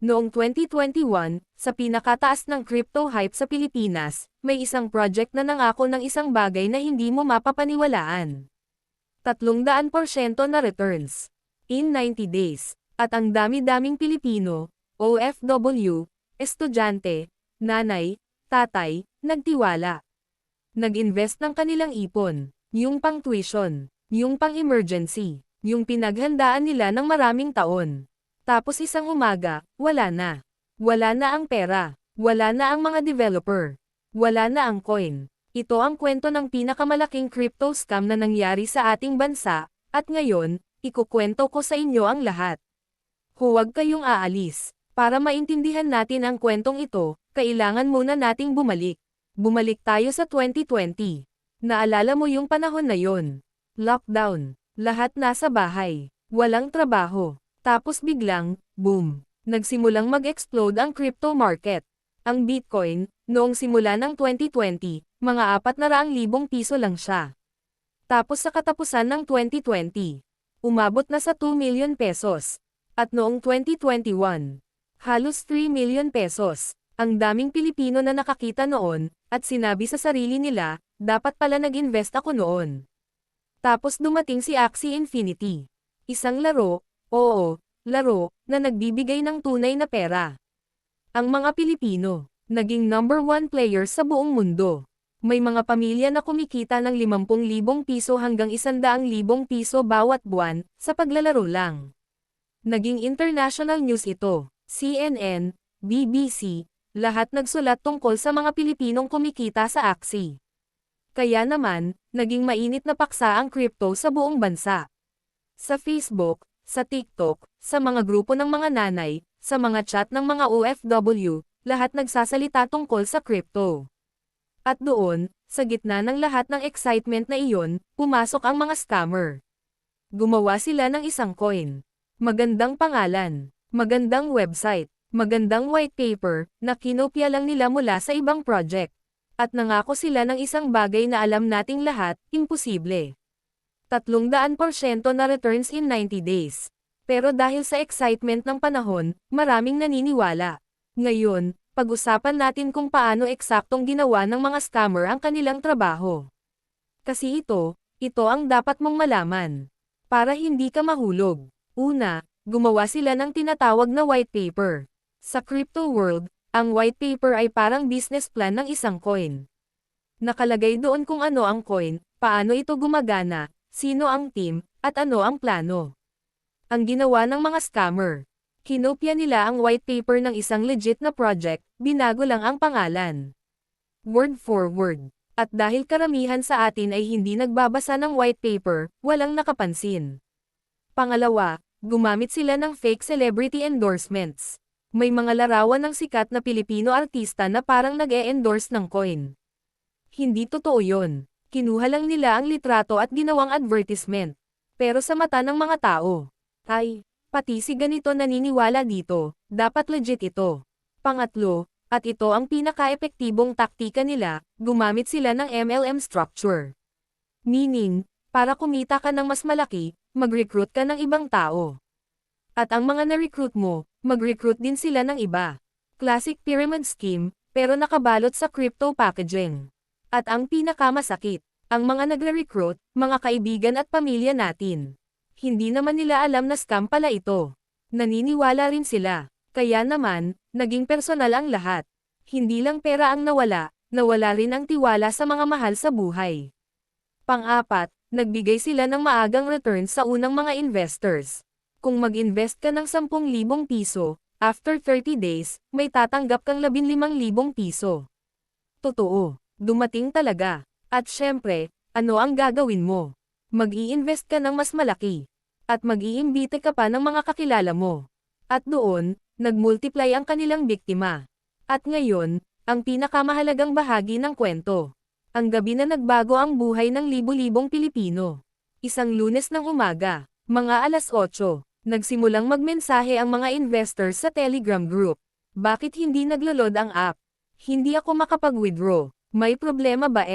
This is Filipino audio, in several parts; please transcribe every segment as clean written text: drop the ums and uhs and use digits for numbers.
Noong 2021, sa pinakataas ng crypto hype sa Pilipinas, may isang project na nangako ng isang bagay na hindi mo mapapaniwalaan. 300% na returns in 90 days. At ang dami-daming Pilipino, OFW, estudyante, nanay, tatay, nagtiwala. Nag-invest ng kanilang ipon, yung pang-tuition, yung pang-emergency, yung pinaghandaan nila ng maraming taon. Tapos isang umaga, wala na. Wala na ang pera. Wala na ang mga developer. Wala na ang coin. Ito ang kwento ng pinakamalaking crypto scam na nangyari sa ating bansa, at ngayon, ikukwento ko sa inyo ang lahat. Huwag kayong aalis. Para maintindihan natin ang kwentong ito, kailangan muna nating bumalik. Bumalik tayo sa 2020. Naalala mo yung panahon na yon? Lockdown. Lahat nasa bahay. Walang trabaho. Tapos biglang, boom, nagsimulang mag-explode ang crypto market. Ang Bitcoin, noong simula ng 2020, mga 400,000 piso lang siya. Tapos sa katapusan ng 2020, umabot na sa 2 million pesos. At noong 2021, halos 3 million pesos. Ang daming Pilipino na nakakita noon, at sinabi sa sarili nila, dapat pala nag-invest ako noon. Tapos dumating si Axie Infinity. Isang laro, oo, laro, na nagbibigay ng tunay na pera. Ang mga Pilipino, naging #1 players sa buong mundo. May mga pamilya na kumikita ng 50,000 piso hanggang 100,000 piso bawat buwan, sa paglalaro lang. Naging international news ito. CNN, BBC, lahat nagsulat tungkol sa mga Pilipinong kumikita sa Axie. Kaya naman, naging mainit na paksa ang crypto sa buong bansa. Sa Facebook, sa TikTok, sa mga grupo ng mga nanay, sa mga chat ng mga OFW, lahat nagsasalita tungkol sa crypto. At doon, sa gitna ng lahat ng excitement na iyon, pumasok ang mga scammer. Gumawa sila ng isang coin. Magandang pangalan, magandang website, magandang white paper, na kinopya lang nila mula sa ibang project. At nangako sila ng isang bagay na alam nating lahat, imposible. 300% na returns in 90 days. Pero dahil sa excitement ng panahon, maraming naniniwala. Ngayon, pag-usapan natin kung paano eksaktong ginawa ng mga scammer ang kanilang trabaho. Kasi ito ang dapat mong malaman. Para hindi ka mahulog. Una, gumawa sila ng tinatawag na white paper. Sa crypto world, ang white paper ay parang business plan ng isang coin. Nakalagay doon kung ano ang coin, paano ito gumagana, sino ang team, at ano ang plano. Ang ginawa ng mga scammer, kinopya nila ang white paper ng isang legit na project, binago lang ang pangalan. Word for word. At dahil karamihan sa atin ay hindi nagbabasa ng white paper, walang nakapansin. Pangalawa, gumamit sila ng fake celebrity endorsements. May mga larawan ng sikat na Pilipino artista na parang nag-e-endorse ng coin. Hindi totoo yon. Kinuha lang nila ang litrato at ginawang advertisement. Pero sa mata ng mga tao, ay, pati si ganito naniniwala dito, dapat legit ito. Pangatlo, at ito ang pinaka-epektibong taktika nila, gumamit sila ng MLM structure. Meaning, para kumita ka ng mas malaki, mag-recruit ka ng ibang tao. At ang mga na-recruit mo, mag-recruit din sila ng iba. Classic pyramid scheme, pero nakabalot sa crypto packaging. At ang pinakamasakit, ang mga nagre-recruit, mga kaibigan at pamilya natin. Hindi naman nila alam na scam pala ito. Naniniwala rin sila. Kaya naman, naging personal ang lahat. Hindi lang pera ang nawala rin ang tiwala sa mga mahal sa buhay. Pang-apat, nagbigay sila ng maagang return sa unang mga investors. Kung mag-invest ka ng 10,000 piso, after 30 days, may tatanggap kang 15,000 piso. Totoo. Dumating talaga. At syempre, ano ang gagawin mo? Mag-i-invest ka ng mas malaki. At mag-iimbite ka pa ng mga kakilala mo. At doon, nag-multiply ang kanilang biktima. At ngayon, ang pinakamahalagang bahagi ng kwento. Ang gabi na nagbago ang buhay ng libu-libong Pilipino. Isang Lunes ng umaga, mga 8:00, nagsimulang magmensahe ang mga investors sa Telegram group. Bakit hindi naglo-load ang app? Hindi ako makapag-withdraw. May problema ba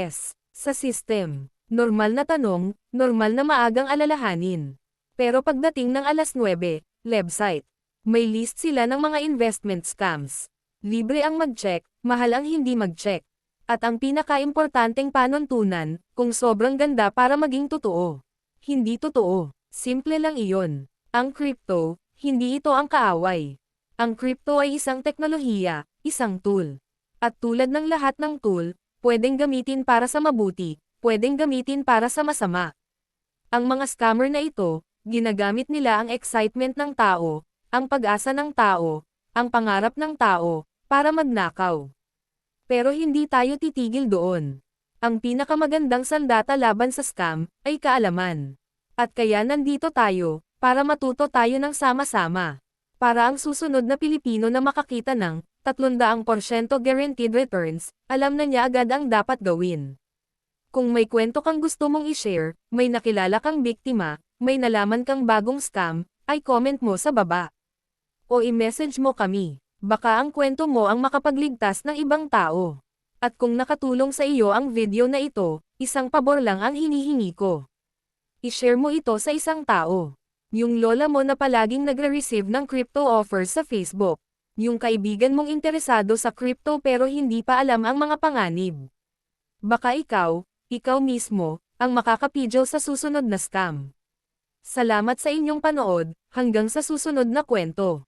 sa system? Normal na tanong, normal na maagang alalahanin. Pero pagdating ng 9:00, website. May list sila ng mga investment scams. Libre ang mag-check, mahal ang hindi mag-check. At ang pinaka-importanteng panuntunan, kung sobrang ganda para maging totoo. Hindi totoo. Simple lang iyon. Ang crypto, hindi ito ang kaaway. Ang crypto ay isang teknolohiya, isang tool. At tulad ng lahat ng tool, pwedeng gamitin para sa mabuti, pwedeng gamitin para sa masama. Ang mga scammer na ito, ginagamit nila ang excitement ng tao, ang pag-asa ng tao, ang pangarap ng tao, para magnakaw. Pero hindi tayo titigil doon. Ang pinakamagandang sandata laban sa scam, ay kaalaman. At kaya nandito tayo, para matuto tayo ng sama-sama. Para ang susunod na Pilipino na makakita ng 300% guaranteed returns, alam na niya agad ang dapat gawin. Kung may kwento kang gusto mong i-share, may nakilala kang biktima, may nalaman kang bagong scam, ay comment mo sa baba. O i-message mo kami. Baka ang kwento mo ang makapagligtas ng ibang tao. At kung nakatulong sa iyo ang video na ito, isang pabor lang ang hinihingi ko. I-share mo ito sa isang tao. Yung lola mo na palaging nagre-receive ng crypto offers sa Facebook. Yung kaibigan mong interesado sa crypto pero hindi pa alam ang mga panganib. Baka ikaw mismo, ang makakapidyo sa susunod na scam. Salamat sa inyong panood, hanggang sa susunod na kwento.